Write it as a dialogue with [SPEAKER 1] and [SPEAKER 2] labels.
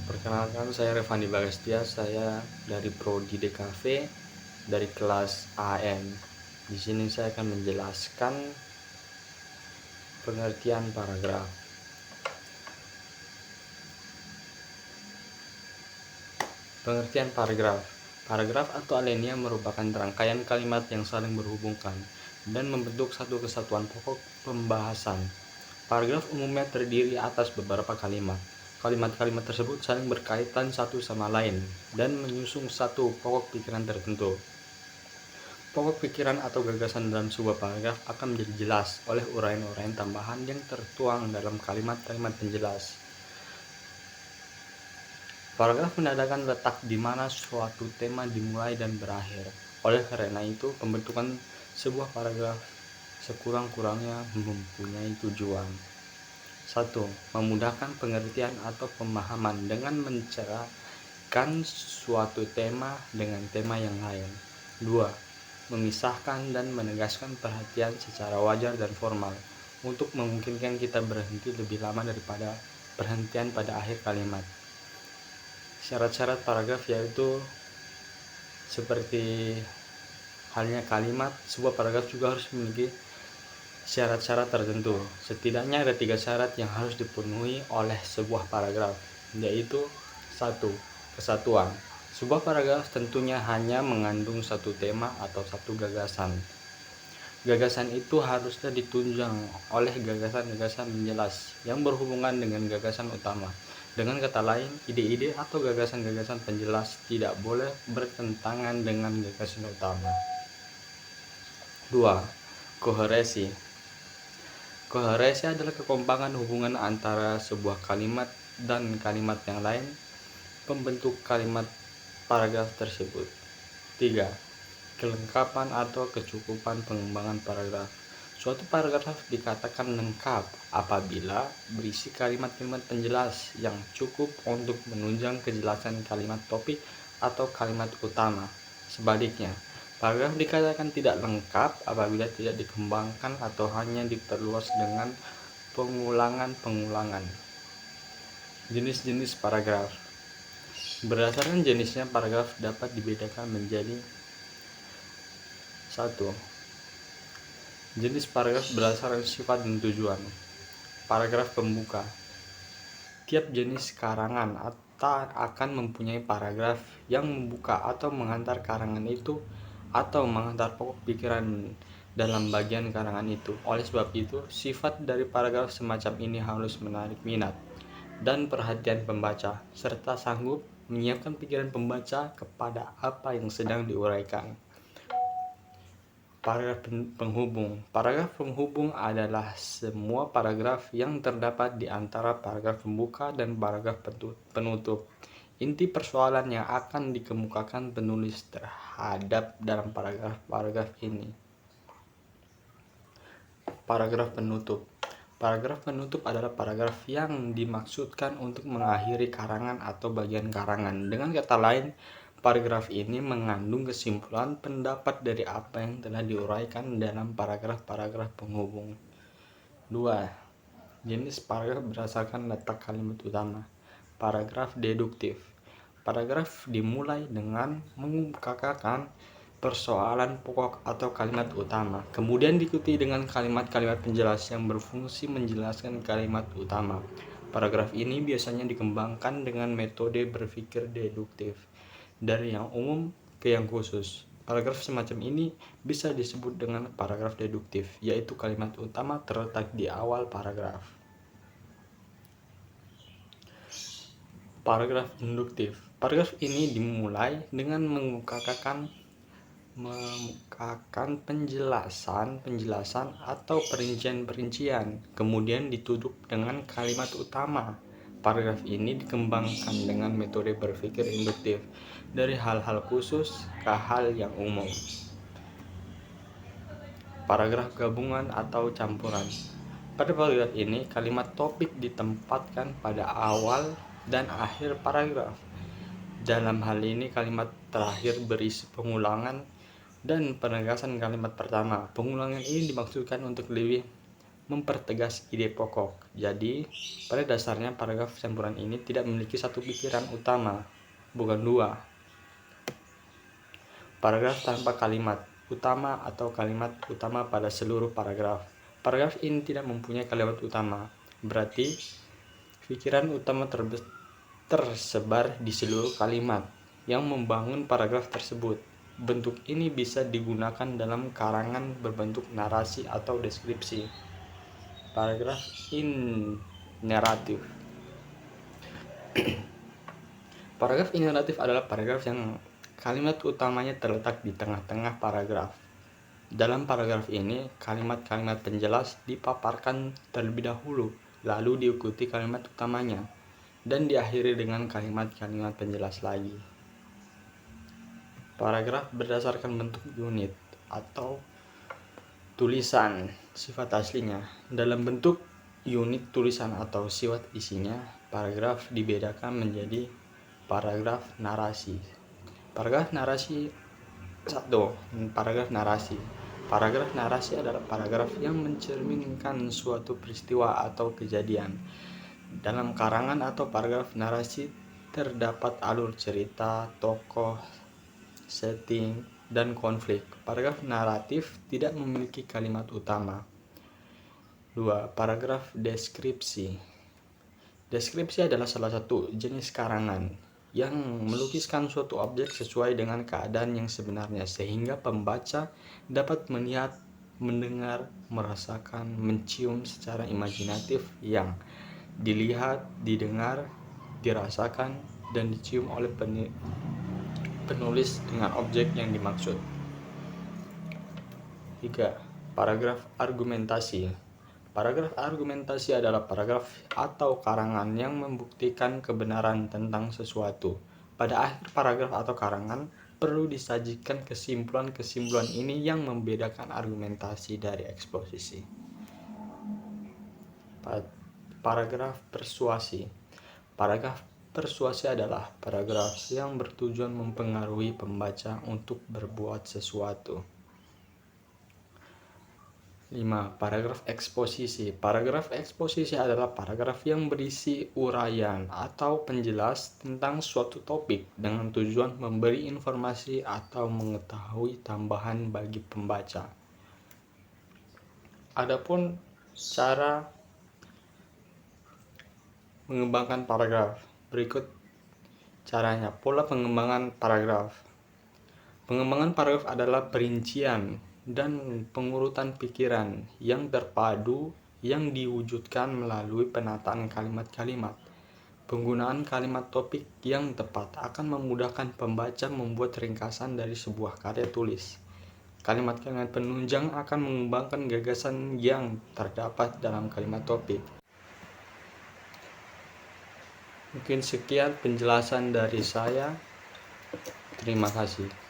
[SPEAKER 1] Perkenalkan, saya Revani Bagastia, saya dari Prodi DKV dari kelas AM. Di sini saya akan menjelaskan pengertian paragraf. Pengertian paragraf. Paragraf atau alinea merupakan rangkaian kalimat yang saling berhubungkan dan membentuk satu kesatuan pokok pembahasan. Paragraf umumnya terdiri atas beberapa kalimat. Kalimat-kalimat tersebut saling berkaitan satu sama lain dan menyusung satu pokok pikiran tertentu. Pokok pikiran atau gagasan dalam sebuah paragraf akan menjadi jelas oleh uraian-uraian tambahan yang tertuang dalam kalimat-kalimat penjelas. Paragraf menandakan letak di mana suatu tema dimulai dan berakhir. Oleh karena itu, pembentukan sebuah paragraf sekurang-kurangnya mempunyai tujuan. 1. Memudahkan pengertian atau pemahaman dengan mencerahkan suatu tema dengan tema yang lain. 2. Memisahkan dan menegaskan perhatian secara wajar dan formal untuk memungkinkan kita berhenti lebih lama daripada perhentian pada akhir kalimat. Syarat-syarat paragraf yaitu seperti halnya kalimat, sebuah paragraf juga harus memiliki syarat-syarat tertentu. Setidaknya ada 3 syarat yang harus dipenuhi oleh sebuah paragraf, yaitu 1. Kesatuan. Sebuah paragraf tentunya hanya mengandung satu tema atau satu gagasan. Gagasan itu harusnya ditunjang oleh gagasan-gagasan penjelas yang berhubungan dengan gagasan utama. Dengan kata lain, ide-ide atau gagasan-gagasan penjelas tidak boleh bertentangan dengan gagasan utama. 2. Koheresi. Koheresi adalah kekompakan hubungan antara sebuah kalimat dan kalimat yang lain, pembentuk kalimat paragraf tersebut. 3. Kelengkapan atau kecukupan pengembangan paragraf. Suatu paragraf dikatakan lengkap apabila berisi kalimat-kalimat penjelas yang cukup untuk menunjang kejelasan kalimat topik atau kalimat utama. Sebaliknya, paragraf dikatakan tidak lengkap apabila tidak dikembangkan atau hanya diperluas dengan pengulangan-pengulangan. Jenis-jenis paragraf. Berdasarkan jenisnya, paragraf dapat dibedakan menjadi 1. Jenis paragraf berdasarkan sifat dan tujuan. Paragraf pembuka. Tiap jenis karangan akan mempunyai paragraf yang membuka atau mengantar karangan itu atau mengantar pokok pikiran dalam bagian karangan itu. Oleh sebab itu, sifat dari paragraf semacam ini harus menarik minat dan perhatian pembaca, serta sanggup menyiapkan pikiran pembaca kepada apa yang sedang diuraikan. Paragraf penghubung. Paragraf penghubung adalah semua paragraf yang terdapat di antara paragraf pembuka dan paragraf penutup. Inti persoalan yang akan dikemukakan penulis terhadap dalam paragraf-paragraf ini. Paragraf penutup. Paragraf penutup adalah paragraf yang dimaksudkan untuk mengakhiri karangan atau bagian karangan. Dengan kata lain, paragraf ini mengandung kesimpulan pendapat dari apa yang telah diuraikan dalam paragraf-paragraf penghubung. 2. Jenis paragraf berdasarkan letak kalimat utama. Paragraf deduktif. Paragraf dimulai dengan mengemukakan persoalan pokok atau kalimat utama, kemudian diikuti dengan kalimat-kalimat penjelas yang berfungsi menjelaskan kalimat utama. Paragraf ini biasanya dikembangkan dengan metode berpikir deduktif, dari yang umum ke yang khusus. Paragraf semacam ini bisa disebut dengan paragraf deduktif, yaitu kalimat utama terletak di awal paragraf. Paragraf induktif. Paragraf ini dimulai dengan mengemukakan penjelasan atau perincian-perincian, kemudian ditutup dengan kalimat utama. Paragraf ini dikembangkan dengan metode berpikir induktif, dari hal-hal khusus ke hal yang umum. Paragraf gabungan atau campuran. Pada paragraf ini, kalimat topik ditempatkan pada awal dan akhir paragraf. Dalam hal ini, kalimat terakhir berisi pengulangan dan penegasan kalimat pertama. Pengulangan ini dimaksudkan untuk lebih mempertegas ide pokok. Jadi, pada dasarnya paragraf campuran ini tidak memiliki satu pikiran utama, bukan dua. Paragraf tanpa kalimat utama atau kalimat utama pada seluruh paragraf. Paragraf ini tidak mempunyai kalimat utama, berarti pikiran utama tersebar di seluruh kalimat yang membangun paragraf tersebut. Bentuk ini bisa digunakan dalam karangan berbentuk narasi atau deskripsi. Paragraf in naratif. Paragraf in naratif adalah paragraf yang kalimat utamanya terletak di tengah-tengah paragraf. Dalam paragraf ini, kalimat-kalimat penjelas dipaparkan terlebih dahulu, lalu diikuti kalimat utamanya, dan diakhiri dengan kalimat-kalimat penjelas lagi. Paragraf berdasarkan bentuk unit atau tulisan sifat aslinya. Dalam bentuk unit tulisan atau sifat isinya, paragraf dibedakan menjadi paragraf narasi. Paragraf narasi 1. Paragraf narasi. Paragraf narasi adalah paragraf yang mencerminkan suatu peristiwa atau kejadian. Dalam karangan atau paragraf narasi terdapat alur cerita, tokoh, setting, dan konflik. Paragraf naratif tidak memiliki kalimat utama. 2. Paragraf deskripsi. Deskripsi adalah salah satu jenis karangan yang melukiskan suatu objek sesuai dengan keadaan yang sebenarnya, sehingga pembaca dapat melihat, mendengar, merasakan, mencium secara imajinatif yang dilihat, didengar, dirasakan, dan dicium oleh penulis dengan objek yang dimaksud. 3. Paragraf argumentasi. Paragraf argumentasi adalah paragraf atau karangan yang membuktikan kebenaran tentang sesuatu. Pada akhir paragraf atau karangan, perlu disajikan kesimpulan-kesimpulan ini yang membedakan argumentasi dari eksposisi. Paragraf persuasi. Paragraf persuasi adalah paragraf yang bertujuan mempengaruhi pembaca untuk berbuat sesuatu. 5. Paragraf eksposisi. Paragraf eksposisi adalah paragraf yang berisi uraian atau penjelas tentang suatu topik dengan tujuan memberi informasi atau mengetahui tambahan bagi pembaca. Adapun cara mengembangkan paragraf, berikut caranya. Pola pengembangan paragraf. Pengembangan paragraf adalah perincian dan pengurutan pikiran yang terpadu yang diwujudkan melalui penataan kalimat-kalimat. Penggunaan kalimat topik yang tepat akan memudahkan pembaca membuat ringkasan dari sebuah karya tulis. Kalimat-kalimat penunjang akan mengembangkan gagasan yang terdapat dalam kalimat topik. Mungkin sekian penjelasan dari saya. Terima kasih.